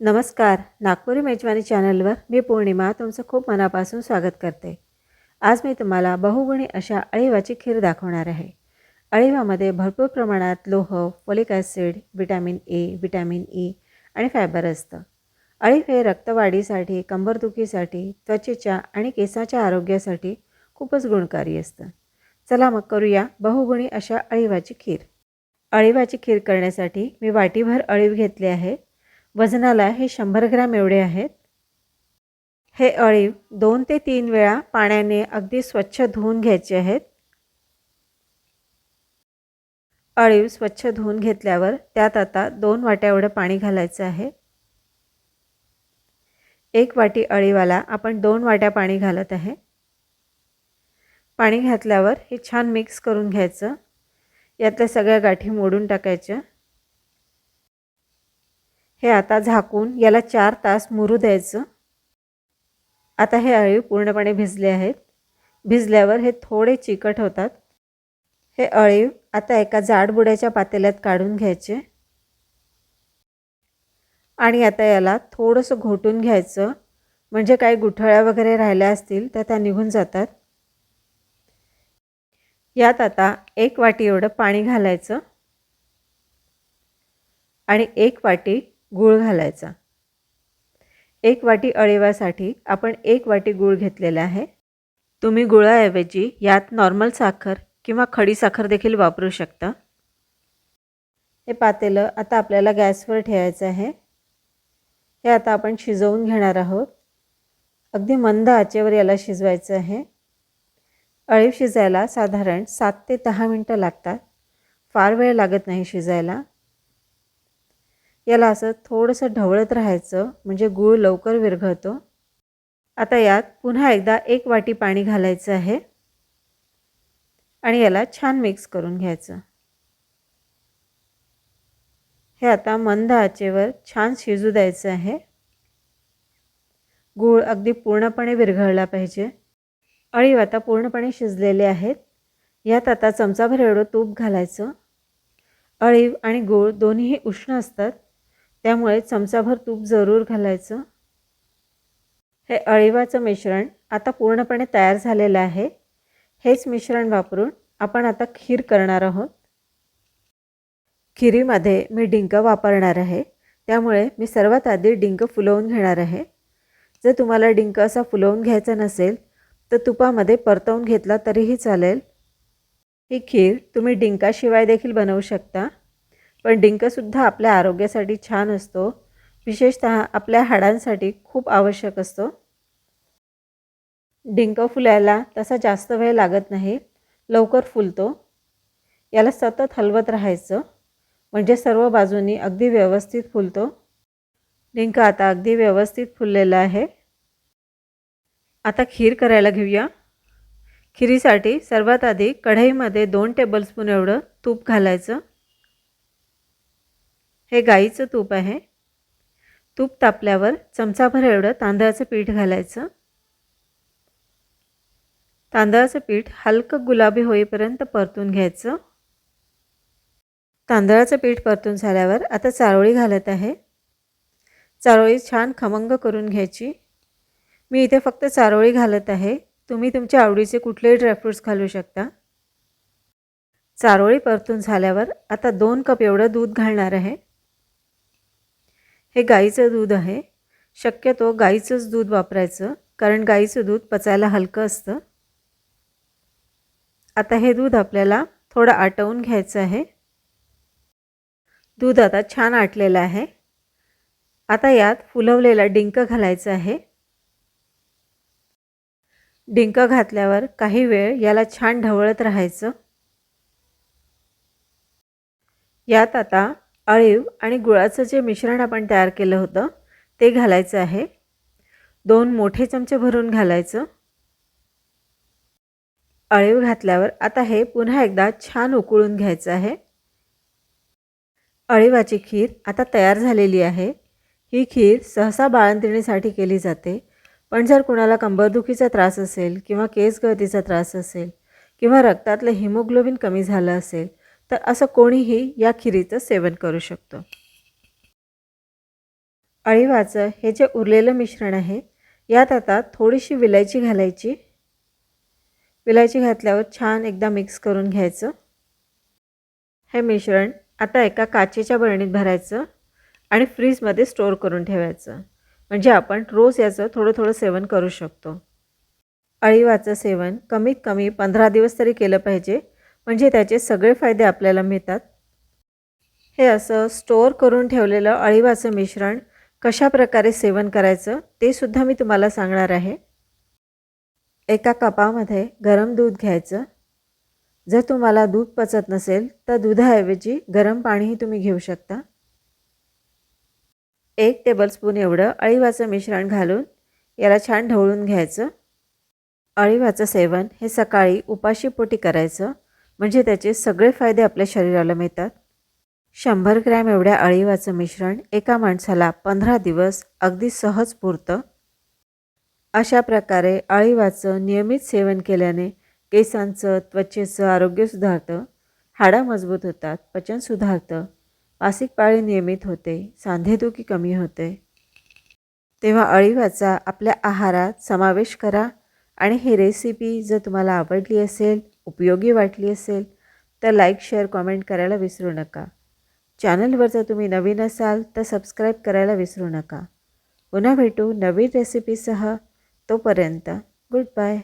नमस्कार. नागपुरी मेजवानी चॅनलवर मी पौर्णिमा तुमचं खूप मनापासून स्वागत करते. आज मी तुम्हाला बहुगुणी अशा अळीवाची खीर दाखवणार आहे. अळीवामध्ये भरपूर प्रमाणात लोह, folic acid, vitamin A, vitamin E आणि फायबर असतं. अळीव हे रक्तवाढीसाठी, कंबरदुखीसाठी, त्वचेच्या आणि केसाच्या आरोग्यासाठी खूपच गुणकारी असतं. चला मग करूया बहुगुणी अशा अळीवाची खीर. अळीवाची खीर करण्यासाठी मी वाटीभर अळीव घेतले आहे. वजनाला हे 100 ग्रॅम एवढे आहेत. हे अळीव 2 ते 3 वेळा पाण्याने अगदी स्वच्छ धुवून घ्यायचे आहेत. अळीव स्वच्छ धुवून घेतल्यावर त्यात आता 2 वाट्या एवढं पाणी घालायचं आहे. 1 वाटी अळीवाला आपण 2 वाट्या पाणी घालत आहे. पाणी घातल्यावर हे छान मिक्स करून घ्यायचं. यातल्या सगळ्या गाठी मोडून टाकायच्या. हे आता झाकून याला 4 तास मुरू द्यायचं. आता हे अळीव पूर्णपणे भिजले आहेत. भिजल्यावर हे थोडे चिकट होतात. हे अळीव आता एका जाडबुडाच्या पातेल्यात काढून घ्यायचे आणि आता याला थोडंसं घोटून घ्यायचं, म्हणजे काही गुठळ्या वगैरे राहिल्या असतील तर त्या निघून जातात. यात आता 1 वाटी एवढं पाणी घालायचं आणि 1 वाटी गूळ घालायचा. 1 वाटी अळीवासाठी आपण 1 वाटी गूळ घेतलेला आहे. तुम्ही गुळाऐवजी यात नॉर्मल साखर किंवा खडी साखर देखील वापरू शकता. हे पातेलं आता आपल्याला गॅसवर ठेवायचं आहे. हे आता आपण शिजवून घेणार आहोत. अगदी मंद आचेवर याला शिजवायचं आहे. अळीव शिजायला साधारण 7 ते 10 मिनटं लागतात. फार वेळ लागत नाही शिजायला. याला असं थोडंसं ढवळत राहायचं, म्हणजे गूळ लवकर विरघळतो. आता यात पुन्हा एकदा 1 वाटी पाणी घालायचं आहे आणि याला छान मिक्स करून घ्यायचं. हे आता मंद आचेवर छान शिजू द्यायचं आहे. गूळ अगदी पूर्णपणे विरघळला पाहिजे. अळीव आता पूर्णपणे शिजलेले आहेत. यात आता चमचाभर एवढं तूप घालायचं. अळीव आणि गूळ दोन्हीही उष्ण असतात, त्यामुळे चमचाभर तूप जरूर घालायचं. हे अळीवाचं मिश्रण आता पूर्णपणे तयार झालेलं आहे. हेच मिश्रण वापरून आपण आता खीर करणार आहोत. खिरीमध्ये मी डिंक वापरणार आहे, त्यामुळे मी सर्वात आधी डिंक फुलवून घेणार आहे. जर तुम्हाला डिंक असा फुलवून घ्यायचा नसेल तर तुपामध्ये परतवून घेतला तरीही चालेल. ही खीर तुम्ही डिंकाशिवाय देखील बनवू शकता, पण डिंकसुद्धा आपल्या आरोग्यासाठी छान असतो. विशेषतः आपल्या हाडांसाठी खूप आवश्यक असतो. डिंक फुलायला तसा जास्त वेळ लागत नाही, लवकर फुलतो. याला सतत हलवत राहायचं, म्हणजे सर्व बाजूंनी अगदी व्यवस्थित फुलतो. डिंक आता अगदी व्यवस्थित फुललेला आहे. आता खीर करायला घेऊया. खिरीसाठी सर्वात आधी कढईमध्ये 2 टेबलस्पून एवढं तूप घालायचं. हे गाईचं तूप आहे. तूप तापल्यावर चमचाभर एवढं तांदळाचं पीठ घालायचं. तांदळाचं पीठ हलकं गुलाबी होईपर्यंत परतून घ्यायचं. तांदळाचं पीठ परतून झाल्यावर आता चारोळी घालत आहे. चारोळी छान खमंग करून घ्यायची. मी इथे फक्त चारोळी घालत आहे. तुम्ही तुमच्या आवडीचे कुठलेही ड्रायफ्रूट्स घालू शकता. चारोळी परतून झाल्यावर आता 2 कप एवढं दूध घालणार आहे. हे गाईचं दूध आहे. शक्यतो गाईचंच दूध वापरायचं, कारण गाईचं दूध पचायला हलकं असतं. आता हे दूध आपल्याला थोडं आटवून घ्यायचं आहे. दूध आता छान आटलेलं आहे. आता यात फुलवलेला डिंक घालायचा आहे. डिंक घातल्यावर काही वेळ याला छान ढवळत राहायचं. यात आता अळीव आणि गुळाचं जे मिश्रण आपण तयार केलं होतं ते घालायचं आहे. 2 मोठे चमचे भरून घालायचं. अळीव घातल्यावर आता हे पुन्हा एकदा छान उकळून घ्यायचं आहे. अळीवाची खीर आता तयार झालेली आहे. ही खीर सहसा बाळंतिणीसाठी केली जाते, पण जर कुणाला कंबरदुखीचा त्रास असेल किंवा केस गळतीचा त्रास असेल किंवा रक्तातलं हिमोग्लोबिन कमी झालं असेल तर असं कोणीही या खिरीचं सेवन करू शकतो. अळीवाचं हे जे उरलेलं मिश्रण आहे यात आता थोडीशी विलायची घालायची. विलायची घातल्यावर छान एकदा मिक्स करून घ्यायचं. हे मिश्रण आता एका काचेच्या बरणीत भरायचं आणि फ्रीजमध्ये स्टोअर करून ठेवायचं. म्हणजे आपण रोज याचं थोडं थोडं सेवन करू शकतो. अळीवाचं सेवन कमीत कमी 15 दिवस तरी केलं पाहिजे, म्हणजे त्याचे सगळे फायदे आपल्याला मिळतात. हे असं स्टोअर करून ठेवलेलं अळीवाचं मिश्रण कशा प्रकारे सेवन करायचं ते सुद्धा मी तुम्हाला सांगणार आहे. एका कपामध्ये गरम दूध घ्यायचं. जर तुम्हाला दूध पचत नसेल तर दुधाऐवजी गरम पाणीही तुम्ही घेऊ शकता. 1 टेबलस्पून एवढं अळीवाचं मिश्रण घालून याला छान ढवळून घ्यायचं. अळीवाचं सेवन हे सकाळी उपाशीपोटी करायचं, म्हणजे त्याचे सगळे फायदे आपल्या शरीराला मिळतात. 100 ग्रॅम एवढ्या अळीवाचं मिश्रण एका माणसाला 15 दिवस अगदी सहज पुरतं. अशा प्रकारे अळीवाचं नियमित सेवन केल्याने केसांचं, त्वचेचं आरोग्य सुधारतं, हाडं मजबूत होतात, पचन सुधारतं, मासिक पाळी नियमित होते, सांधेदुखी कमी होते. तेव्हा अळीवाचा आपल्या आहारात समावेश करा आणि ही रेसिपी जर तुम्हाला आवडली असेल, उपयोगी वाटली असेल तर लाईक, शेअर, कॉमेंट करायला विसरू नका. चॅनलवर जर तुम्ही नवीन असाल तर सबस्क्राईब करायला विसरू नका. पुन्हा भेटू नवीन रेसिपीसह. तोपर्यंत गुड बाय.